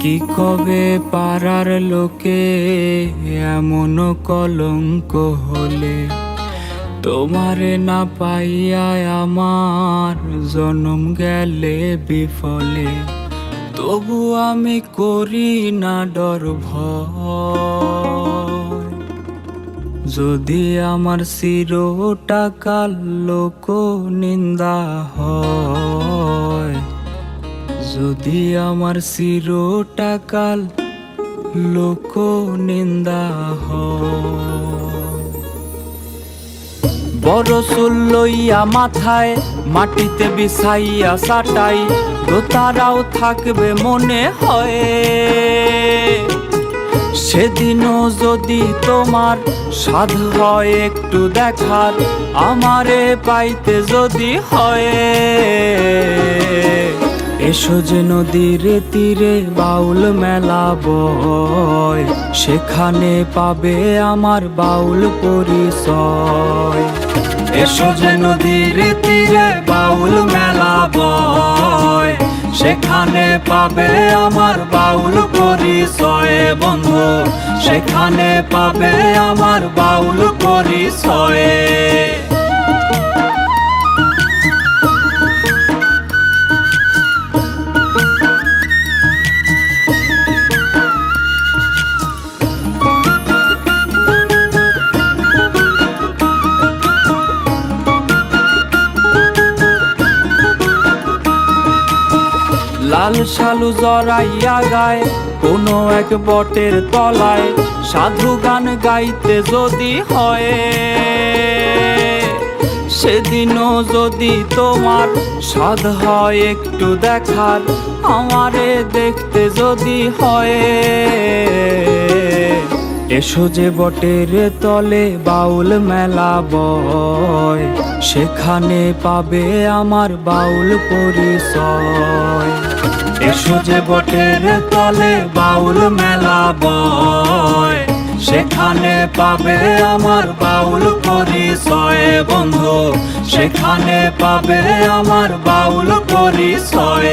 কি কবে পাড়ার লোকে এমন কলঙ্ক হলে, তোমারে না পাইয়া আমার জনম গেলে বিফলে। তবু আমি করি না ডর ভয়, যদি আমার চিরটা কাল লোক নিন্দা হয়। যদি আমার চিরটা কাল লোক নিন্দা হয়। বড় চুল লইয়া মাথায় মাটিতে বিছাইয়া চাটাই, দোতারাও থাকবে মনে হয়। সেদিনও যদি তোমার সাধ হয় একটু দেখার, আমারে পাইতে যদি হয়। এসো যে নদীর তীরে বাউল মেলা বয়, সেখানে পাবে আমার বাউল পরিচয়। এসো যে নদীর তীরে বাউল মেলা বয়, সেখানে পাবে আমার বাউল পরিচয়। বন্ধু, সেখানে পাবে আমার বাউল পরিচয়। লাল শালু জড়াইয়া গায় কোনো এক বটের তলায়, সাধু গান গাইতে যদি হয়। সেদিনও যদি তোমার সাধ হয় একটু দেখার, আমারে দেখতে যদি হয়। এসো যে বটের তলে বাউল মেলা বয়, সেখানে পাবে আমার বাউল পরিচয়। এসো যে বটের তলে বাউল মেলা বয়, সেখানে পাবে আমার বাউল পরিচয়। বন্ধু, সেখানে পাবে আমার বাউল পরিচয়।